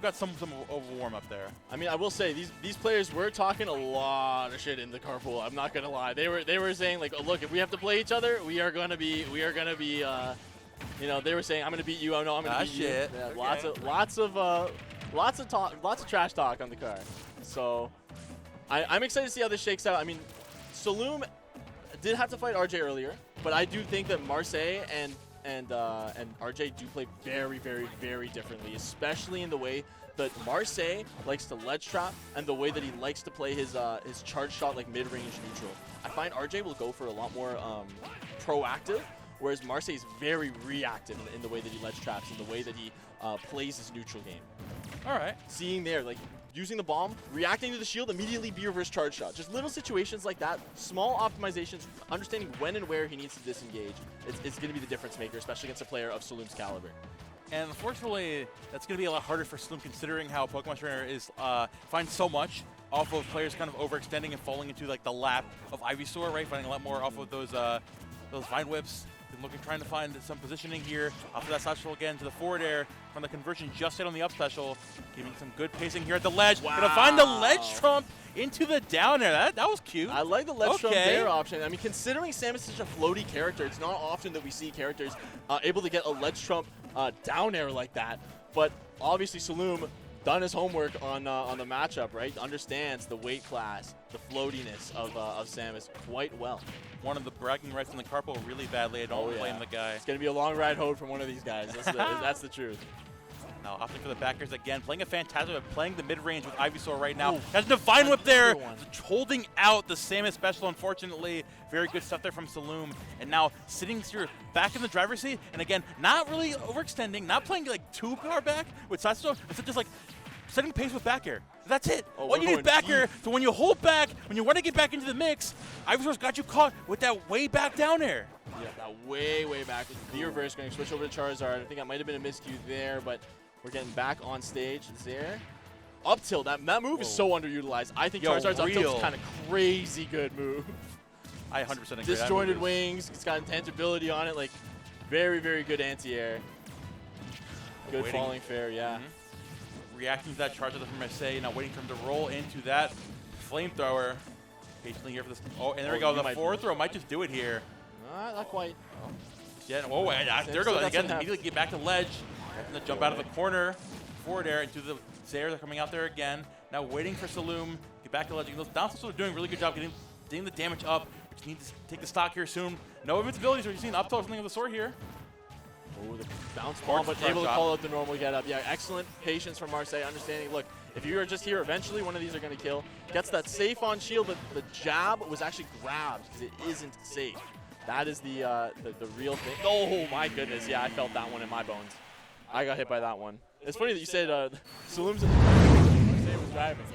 got some of a warm up there. I mean, I will say these players were talking a lot of shit in the carpool. I'm not gonna lie. They were saying like, oh, look, if we have to play each other, we are gonna be. You know, they were saying, I'm gonna beat you. Oh no, I'm gonna beat shit. you. Yeah, Okay. lots of talk, lots of trash talk on the car. So I'm excited to see how this shakes out. I mean, Saloum did have to fight RJ earlier, but I do think that Marseille and RJ do play very, very, very differently, especially in the way that Marseille likes to ledge trap and the way that he likes to play his charge shot like mid-range neutral. I find RJ will go for a lot more proactive, whereas Marseille is very reactive in the way that he ledge traps and the way that he plays his neutral game. All right. Seeing there, like, using the bomb, reacting to the shield, immediately be reverse charge shot. Just little situations like that, small optimizations, understanding when and where he needs to disengage. It's going to be the difference maker, especially against a player of Saloum's caliber. And unfortunately, that's going to be a lot harder for Saloum considering how Pokemon Trainer is finds so much off of players kind of overextending and falling into like the lap of Ivysaur, right? Finding a lot more off of those Vine Whips. Trying to find some positioning here. Off of that special again to the forward air from the conversion just hit on the up special. Giving some good pacing here at the ledge. Wow. Gonna find the ledge trump into the down air. That was cute. I like the ledge trump air option. I mean, considering Samus is such a floaty character, it's not often that we see characters able to get a ledge trump down air like that. But obviously Saloum done his homework on the matchup, right? Understands the weight class, the floatiness of Samus quite well. One of the bragging rights in the carpool really badly. I don't blame the guy. It's going to be a long ride home from one of these guys. That's the truth. Now opting for the backers again, playing a fantastic, playing the mid-range with Ivysaur right now. Has a Divine Whip there, holding out the Samus special, unfortunately. Very good stuff there from Saloum. And now sitting here back in the driver's seat, and again, not really overextending, not playing like too far back with side throw, instead just like setting pace with back air. That's it. All you need is back air, so when you hold back, when you want to get back into the mix, Ivysaur's got you caught with that way back down air. Yeah, that way back. The reverse going to switch over to Charizard. I think that might have been a miscue there, but we're getting back on stage. There. Up tilt. That move is so underutilized. I think Charizard's up tilt is kind of crazy good move. I 100% agree. Disjointed wings. It's got intangibility on it. Like, very, very good anti-air. Good falling fair, yeah. Reacting to that charge from Marseille, now waiting for him to roll into that flamethrower. Patiently here for this. Oh, and there we go. The forward throw might just do it here. Not quite. Yeah. Oh, there goes again. Immediately get back to ledge. Having to jump out of the corner, forward air into the Zaire. They're coming out there again. Now waiting for Saloum. Get back to ledge. Those down are doing a really good job getting the damage up. We just need to take the stock here soon. No invincibility, so you're seeing up tilt or something of the sort here. Oh, the bounce ball, but able to call out the normal get up. Yeah, excellent patience from Marseille. Understanding, look, if you are just here, eventually one of these are going to kill. Gets that safe on shield, but the jab was actually grabbed because it isn't safe. That is the real thing. Oh, my goodness. Yeah, I felt that one in my bones. I got hit by that one. It's funny that you said Saloum's in the Marseille was driving.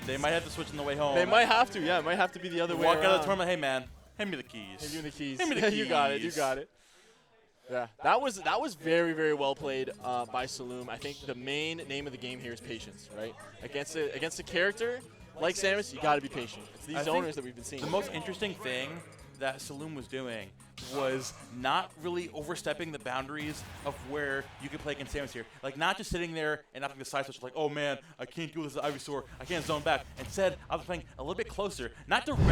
They might have to switch on the way home. They might have to, yeah. It might have to be the other way around. Walk out of the tournament, hey, man, hand me the keys. Hand me the keys. Hand me the keys. You got it. You got it. Yeah, that was very, very well played by Saloum. I think the main name of the game here is patience, right? Against a character like Samus, you got to be patient. It's these zoners that we've been seeing. The most interesting thing that Saloum was doing was not really overstepping the boundaries of where you could play against Samus here. Like, not just sitting there and not having the side switch like, oh man, I can't do this with Ivysaur, I can't zone back. Instead, I was playing a little bit closer, not directly,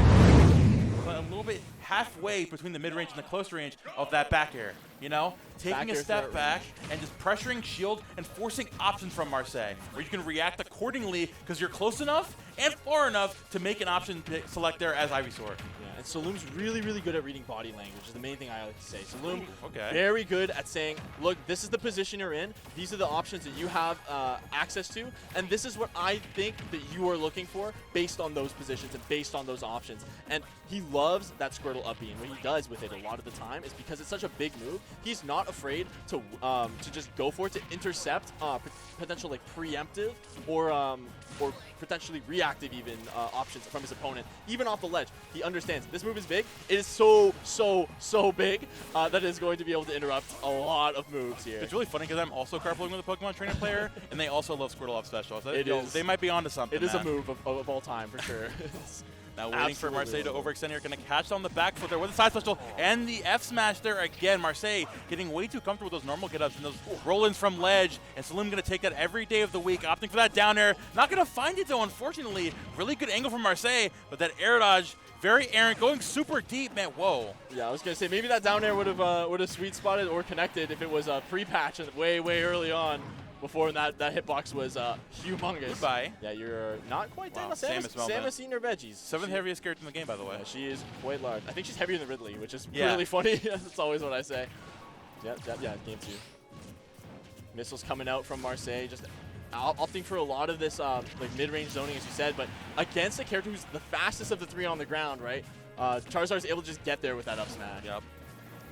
but a little bit halfway between the mid-range and the close range of that back air. You know? Taking a step back and just pressuring shield and forcing options from Marseille, where you can react accordingly because you're close enough and far enough to make an option to select there as Ivysaur. Yeah, and Saloum's really, really good at reading body language is the main thing I like to say. Saloum, very good at saying, look, this is the position you're in. These are the options that you have access to. And this is what I think that you are looking for based on those positions and based on those options. And he loves that Squirtle up B. And what he does with it a lot of the time is because it's such a big move, he's not afraid to just go for it, to intercept potential like preemptive or potentially reactive even options from his opponent, even off the ledge. He understands this move is big. It is so big that it is going to be able to interrupt a lot of moves here. It's really funny because I'm also carpooling with a Pokemon Trainer player, and they also love Squirtle off special. So they might be onto something. It is a move of all time for sure. Now waiting for Marseille to overextend here. Going to catch on the back foot there with a side special and the F smash there again. Marseille getting way too comfortable with those normal get-ups and those roll-ins from ledge. And Saloum going to take that every day of the week, opting for that down air. Not going to find it though, unfortunately. Really good angle from Marseille, but that air dodge, very errant, going super deep, man. Whoa. Yeah, I was going to say maybe that down air would have sweet spotted or connected if it was a pre-patch way early on. Before that hitbox was humongous. Goodbye. Yeah, you're not quite done. Wow, Samus eating her veggies. 7th heaviest character in the game, by the way. Yeah, she is quite large. I think she's heavier than Ridley, which is really funny. That's always what I say. Yeah, game 2. Missiles coming out from Marseille, just opting for a lot of this like mid-range zoning, as you said, but against a character who's the fastest of the 3 on the ground, right? Charizard's able to just get there with that up smash. Yep.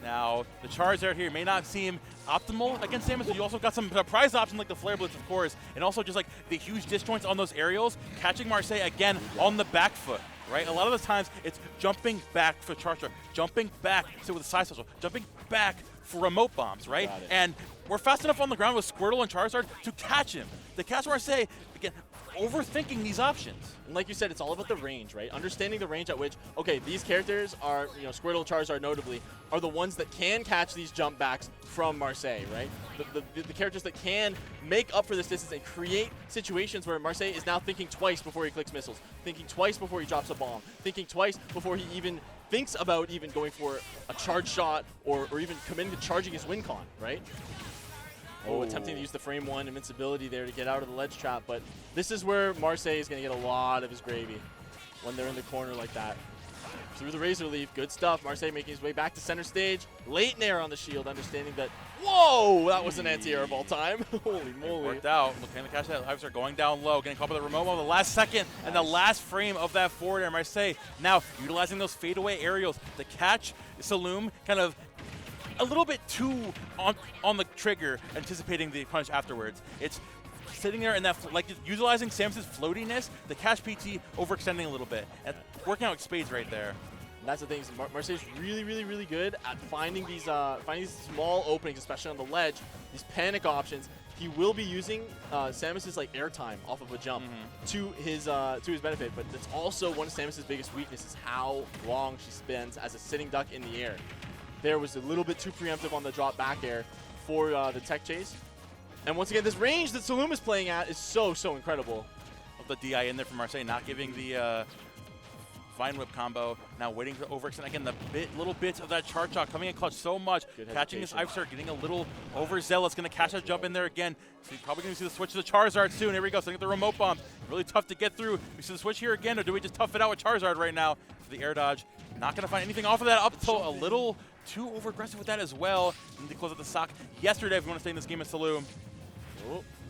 Now, the Charizard here may not seem optimal against Samus, but you also got some prize options like the Flare Blitz, of course, and also just like the huge disjoints on those aerials, catching Marseille again on the back foot, right? A lot of the times, it's jumping back for Charizard, jumping back, so with the side special, jumping back for remote bombs, right? And we're fast enough on the ground with Squirtle and Charizard to catch him. To catch Marseille, again, overthinking these options. And like you said, it's all about the range, right? Understanding the range at which, okay, these characters are, Squirtle, Charizard notably, are the ones that can catch these jump backs from Marseille, right? The characters that can make up for this distance and create situations where Marseille is now thinking twice before he clicks missiles, thinking twice before he drops a bomb, thinking twice before he even thinks about even going for a charge shot or even committing to charging his win con, right? Oh, attempting to use the frame 1 invincibility there to get out of the ledge trap, but this is where Marseille is going to get a lot of his gravy when they're in the corner like that. Through the Razor Leaf, good stuff. Marseille making his way back to center stage. Late nair on the shield, understanding that, whoa, that was an anti-air of all time. Holy moly. Worked out. Looking to catch that. Lives are going down low, getting caught by the remote on the last second and the last frame of that forward air. Marseille now utilizing those fadeaway aerials to catch Saloum, kind of a little bit too on the trigger, anticipating the punch afterwards. It's sitting there and like utilizing Samus' floatiness to catch PT, overextending a little bit, and working out spades right there. And that's the thing. Marseille's really good at finding these small openings, especially on the ledge. These panic options. He will be using Samus's like airtime off of a jump to his benefit, but it's also one of Samus's biggest weaknesses: how long she spends as a sitting duck in the air. There was a little bit too preemptive on the drop back air for the tech chase. And once again, this range that Saloum is playing at is so incredible. The DI in there from Marseille, not giving the Vine Whip combo. Now waiting to overextend again. The little bits of that charge shot coming in clutch so much. Catching this Ice Start, getting a little overzealous. Going to catch that jump in there again. So you're probably going to see the switch to the Charizard soon. Here we go. So the remote bomb. Really tough to get through. We see the switch here again, or do we just tough it out with Charizard right now? For the air dodge. Not going to find anything off of that up till a little too over-aggressive with that as well. Need to close out the sock yesterday if you want to stay in this game of Saloum.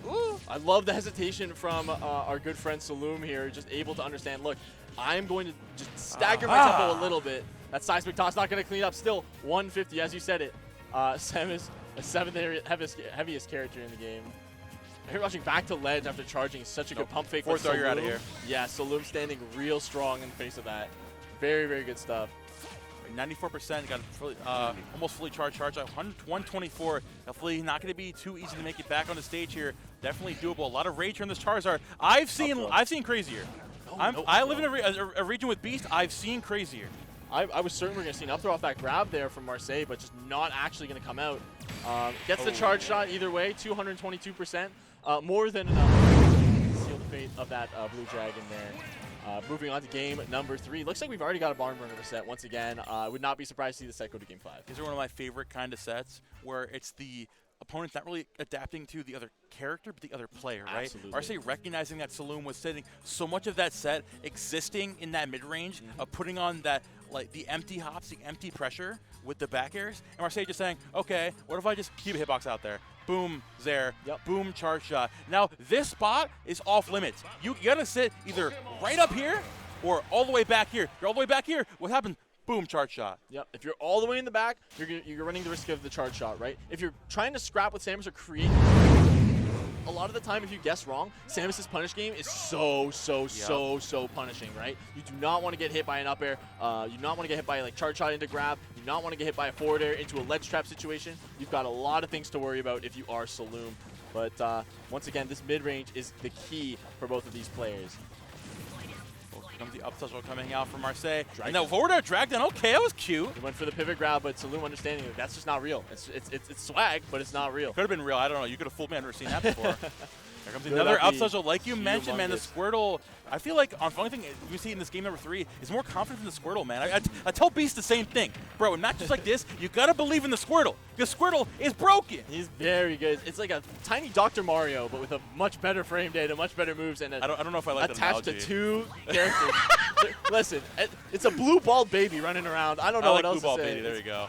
Ooh. I love the hesitation from our good friend Saloum here, just able to understand, look, I'm going to just stagger my tempo a little bit. That seismic toss not going to clean up. Still 150, as you said it. Samus, a 7th heaviest character in the game. Here rushing back to ledge after charging such a good pump fake. Fourth throw, you're out of here. Yeah, Saloum standing real strong in the face of that. Very good stuff. 94%, got almost fully charged charge at 124. Definitely not going to be too easy to make it back on the stage here. Definitely doable. A lot of rage from this Charizard. I've seen crazier. I live in a region with Beast. I've seen crazier. I was certain we were going to see an up throw off that grab there from Marseille, but just not actually going to come out. Gets the charge shot either way, 222%. More than enough to seal the fate of that Blue Dragon there. Moving on to game number 3. Looks like we've already got a barn burner set once again. I would not be surprised to see the set go to game 5. These are one of my favorite kind of sets where it's the opponent not really adapting to the other character, but the other player, right? Absolutely. Marseille recognizing that Saloum was sitting so much of that set existing in that mid-range of putting on that, like, the empty hops, the empty pressure with the back airs, and Marseille just saying, okay, what if I just keep a hitbox out there? Boom, there, boom, charge shot. Now, this spot is off limits. You gotta sit either right up here or all the way back here. You're all the way back here. What happened? Boom, charge shot. Yep. If you're all the way in the back, you're running the risk of the charge shot, right? If you're trying to scrap with Samus or create, a lot of the time, if you guess wrong, Samus's punish game is so punishing, right? You do not want to get hit by an up air. You do not want to get hit by like charge shot into grab. You do not want to get hit by a forward air into a ledge trap situation. You've got a lot of things to worry about if you are Saloum. But once again, this mid range is the key for both of these players. comes the up special coming out from Marseille. And now forward air drag down. Okay, that was cute. He went for the pivot grab, but Saloum understanding that that's just not real. It's swag, but it's not real. Could have been real. I don't know. You could have fooled me. I've never seen that before. There comes another up special. Like you mentioned, man, the Squirtle, I feel like on funny thing we see in this game number 3 is more confidence in the Squirtle, man. I tell Beast the same thing. Bro, in matches like this, you got to believe in the Squirtle because Squirtle is broken. He's very good. It's like a tiny Dr. Mario, but with a much better frame data, much better moves, and I don't know if I like that analogy. Attached to 2 characters. Listen, it's a blue balled baby running around. I don't know what else to say. Blue ball baby. There you go.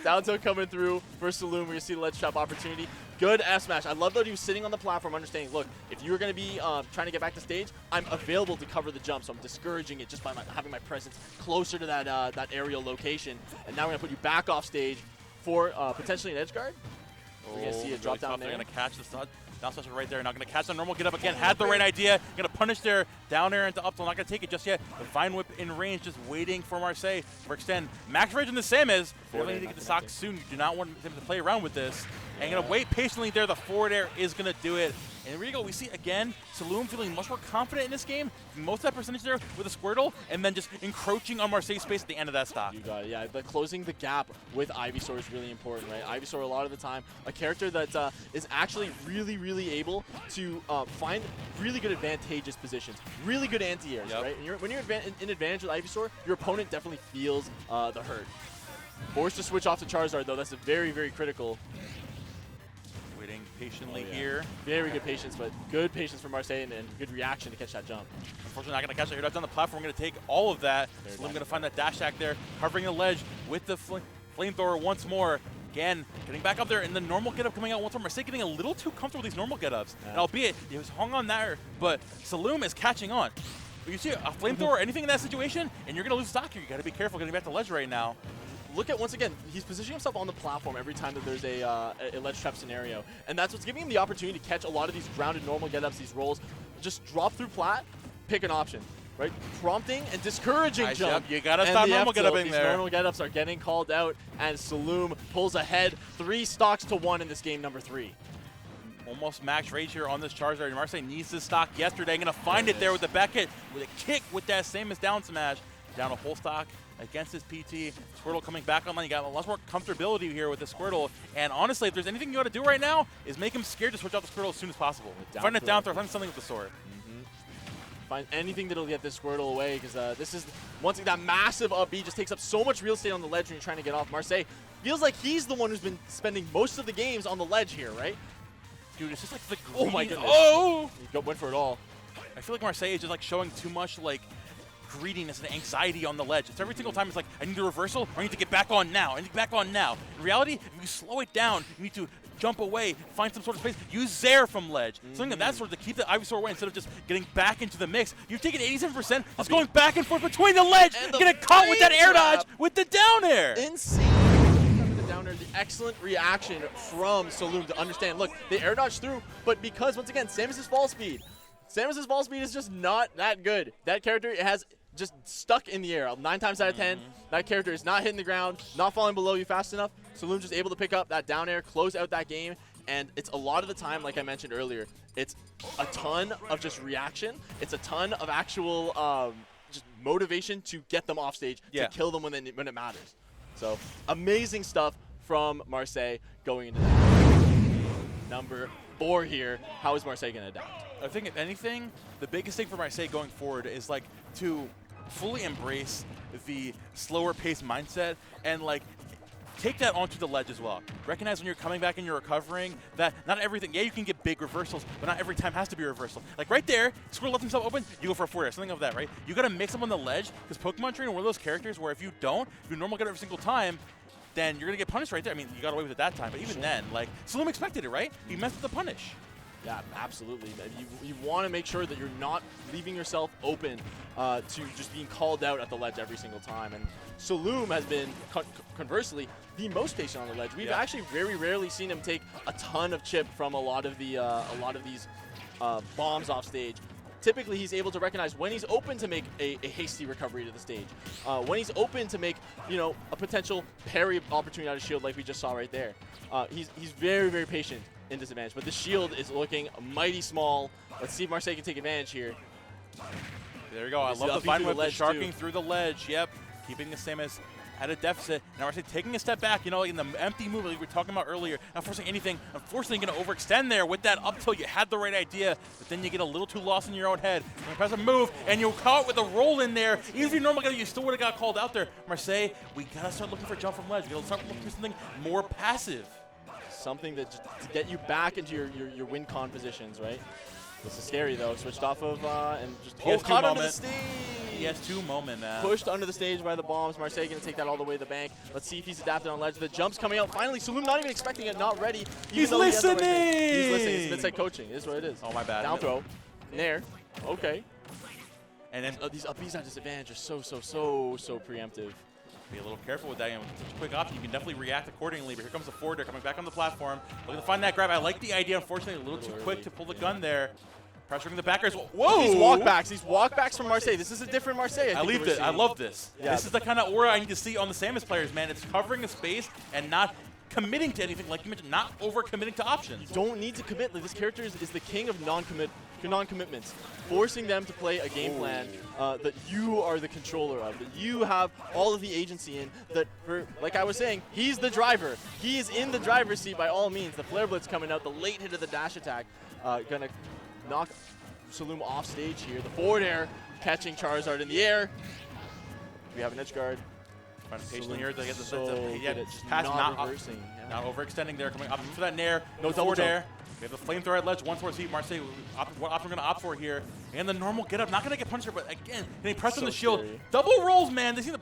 Down tilt coming through for Saloum, where you see the ledge trap opportunity. Good F smash. I love that he was sitting on the platform understanding, look, if you were going to be trying to get back to stage, I'm available to cover the jump, so I'm discouraging it just by having my presence closer to that aerial location. And now we're going to put you back off stage for potentially an edge guard. We're going to see a drop down there. They're going to catch the down special right there. Not going to catch the normal get up again. Had the right idea. Going to punish their down air into up tilt. Not going to take it just yet. The Vine Whip in range, just waiting for Marseille for extend. Max range in the Samus. Really need to get the stock soon. You do not want him to play around with this. And going to wait patiently there. The forward air is going to do it. And here we go. We see again Saloum feeling much more confident in this game. Most of that percentage there with a Squirtle, and then just encroaching on Marseille's space at the end of that stock. You got it. Yeah, but closing the gap with Ivysaur is really important, right? Ivysaur, a lot of the time, a character that is actually really, really able to find really good advantageous positions, really good anti-airs, right? And when you're in advantage with Ivysaur, your opponent definitely feels the hurt. Forced to switch off to Charizard, though. That's a very, very critical. Waiting patiently here. Very good patience, but good patience from Marseille and good reaction to catch that jump. Unfortunately, not going to catch it here. That's on the platform. We're going to take all of that. Saloum going to find that dash attack there, covering the ledge with the flamethrower once more. Again, getting back up there, and the normal get-up coming out once more. Marseille getting a little too comfortable with these normal get-ups. And albeit, he was hung on there, but Saloum is catching on. But you see a flamethrower or anything in that situation, and you're going to lose stock here. You got to be careful getting back to ledge right now. Look at, once again, he's positioning himself on the platform every time that there's a ledge trap scenario. And that's what's giving him the opportunity to catch a lot of these grounded normal get-ups, these rolls. Just drop through plat, pick an option, right? Prompting and discouraging jump. You got to stop normal get-up in there. These normal get-ups are getting called out, and Saloum pulls ahead 3 stocks to 1 in this game number 3. Almost max rage here on this Charizard. Marseille needs this stock yesterday. Going to find it there with the back hit, with a kick with that Samus down smash. Down a whole stock against his PT. Squirtle coming back online. You got a lot more comfortability here with the Squirtle. And honestly, if there's anything you got to do right now, is make him scared to switch out the Squirtle as soon as possible. Find it down throw, find something with the sword. Find anything that'll get this Squirtle away, because this is, once again, that massive up B just takes up so much real estate on the ledge when you're trying to get off. Marseille feels like he's the one who's been spending most of the games on the ledge here, right? Dude, it's just like the oh my goodness. Oh! He went for it all. I feel like Marseille is just like showing too much like greediness and anxiety on the ledge. It's every single time it's like, I need a reversal, or I need to get back on now. I need to get back on now. In reality, if you slow it down, you need to jump away, find some sort of space, use Zair from ledge. Something of that sort to keep the Ivysaur away instead of just getting back into the mix. You've taken 87%, it's going back and forth between the ledge, getting caught with that air dodge with the down air. Insane. Down air, the excellent reaction from Saloum to understand, look, they air dodge through, but because, once again, Samus' fall speed is just not that good. That character has just stuck in the air 9 times out of 10. That character is not hitting the ground, not falling below you fast enough. Saloum just able to pick up that down air, close out that game, and it's a lot of the time, like I mentioned earlier, it's a ton of just reaction. It's a ton of actual just motivation to get them off stage, to kill them when it matters. So amazing stuff from Marseille going into that. Number 4 here. How is Marseille going to adapt? I think if anything, the biggest thing for Marseille going forward is like to fully embrace the slower pace mindset and like take that onto the ledge as well. Recognize when you're coming back and you're recovering that not everything, you can get big reversals, but not every time has to be a reversal. Like right there, Squirtle left himself open, you go for a forward air, something of that, right? You got to mix them on the ledge, because Pokemon Trainer are one of those characters where if you normal get it every single time, then you're going to get punished right there. I mean, you got away with it that time, but even then, like, Saloum expected it, right? He messed with the punish. Yeah, absolutely. You want to make sure that you're not leaving yourself open to just being called out at the ledge every single time. And Saloum has been, conversely, the most patient on the ledge. We've actually very rarely seen him take a ton of chip from a lot of these bombs off stage. Typically, he's able to recognize when he's open to make a hasty recovery to the stage, when he's open to make a potential parry opportunity out of shield like we just saw right there. He's very, very patient in disadvantage, but the shield is looking mighty small. Let's see if Marseille can take advantage here. There you go. I love the fine whip, the sharking through the ledge. Yep, keeping the Samus at a deficit. Now Marseille taking a step back, you know, in the empty move like we were talking about earlier, not forcing anything. Unfortunately, going to overextend there with that up tilt. You had the right idea, but then you get a little too lost in your own head. You're going to press a move, and you'll caught with a roll in there. Even if you normally you still would have got called out there. Marseille, we got to start looking for jump from ledge. We got to start looking for something more passive. Something that to get you back into your win con positions, right? This is scary though. Switched off of and just caught under the stage. PS2 moment, man. Pushed under the stage by the bombs. Marseille going to take that all the way to the bank. Let's see if he's adapted on ledge. The jump's coming out. Finally, Saloum not even expecting it, not ready. He's listening. He's listening. It's mid-side coaching. It is what it is. Oh, my bad. Down throw. Nair. Okay. And then these up Bs at disadvantage are so preemptive. Be a little careful with that. You know, with such a quick option, you can definitely react accordingly. But here comes the forward air coming back on the platform. Looking to find that grab. I like the idea. Unfortunately, a little too quick to pull the gun there. Pressuring the backers. Whoa! These walkbacks. These walkbacks from Marseille. This is a different Marseille. I leave it. I love this. Yeah. This is the kind of aura I need to see on the Samus players, man. It's covering a space and not committing to anything, like you mentioned, not over-committing to options. You don't need to commit. Like, this character is the king of non-commitments, forcing them to play a game plan that you are the controller of, that you have all of the agency in, that, like I was saying, he's the driver. He is in the driver's seat by all means. The Flare Blitz coming out, the late hit of the dash attack, gonna knock Saloum off stage here. The forward air catching Charizard in the air. We have an edge guard. Trying to patiently here to get the not reversing. Not overextending there, coming up for that nair. No forward air. We have the flamethrower at ledge, one towards heat. Marseille, what option we're going to opt for here? And the normal get up, not going to get punched here, but again, getting pressed on the shield. Scary. Double rolls, man. They seem to,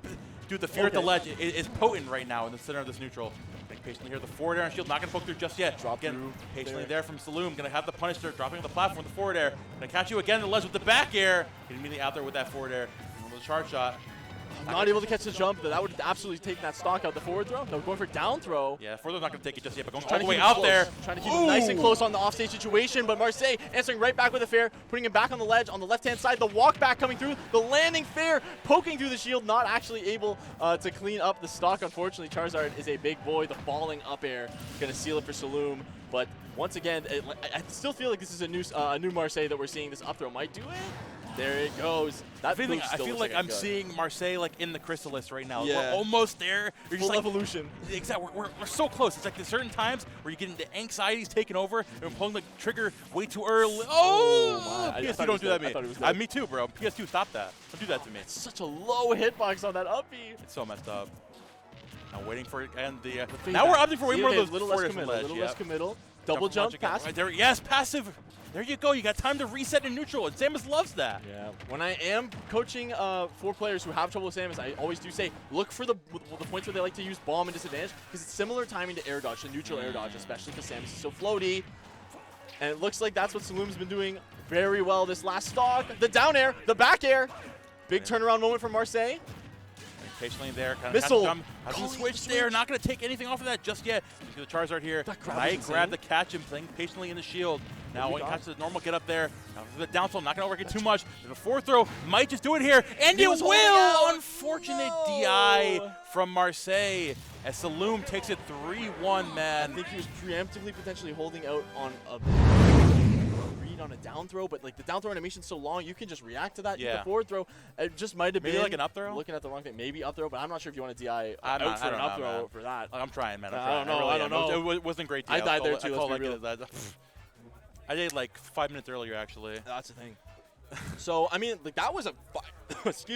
dude, the fear at the ledge is potent right now in the center of this neutral. Patiently here, the forward air on shield, not going to poke through just yet. Drop again, through patiently there from Saloum, going to have the punish there, dropping on the platform, the forward air. Going to catch you again in the ledge with the back air. Get immediately out there with that forward air. With a charge shot. Not able to catch the jump, but that would absolutely take that stock out. The forward throw? No, going for down throw. Yeah, forward throw's not going to take it just yet, but going Trying all the way out there. Trying to keep him nice and close on the offstage situation, but Marseille answering right back with a fair, putting him back on the ledge on the left-hand side. The walk back coming through, the landing fair, poking through the shield, not actually able to clean up the stock. Unfortunately, Charizard is a big boy. The falling up air going to seal it for Saloum. But once again, I still feel like this is a new Marseille that we're seeing. This up throw might do it. There it goes. I feel like I'm seeing Marseille like in the Chrysalis right now. Yeah. We're almost there. You're just Full like, evolution. Exactly. We're so close. It's like there's certain times where you get into anxiety's taken over and we're pulling the trigger way too early. Oh, PS2, don't do that to me. Me too, bro. PS2, stop that. Don't do that to me. It's such a low hitbox on that up B. It's so messed up. Now waiting for it and now we're opting for way more of those little less committal. Double jump, passive. Right there. Yes, passive. There you go. You got time to reset in neutral, and Samus loves that. Yeah. When I am coaching for players who have trouble with Samus, I always do say, look for the points where they like to use bomb and disadvantage, because it's similar timing to air dodge, to neutral air dodge, especially because Samus is so floaty. And it looks like that's what Saloum's been doing very well this last stock. The down air, the back air. Big turnaround moment for Marseille. Patiently there, kind of missile. Hasn't switched there. Not going to take anything off of that just yet. The Charizard here. Nice grab the catch and playing patiently in the shield. Now when catches the normal get up there. Now the down throw, not going to work it too much. The forward throw might just do it here, and it will. Unfortunate DI from Marseille as Saloum takes it 3-1. Man, I think he was preemptively potentially holding out on a read on a down throw, but like the down throw animation's so long, you can just react to that. Yeah. The forward throw, it just might have been like an up throw. Looking at the wrong thing, maybe up throw, but I'm not sure if you want to DI out for an up throw for that. I'm trying, man. I don't know. It wasn't great. I died there too. I did like 5 minutes earlier, actually. That's the thing. So I mean, like that was a excuse me.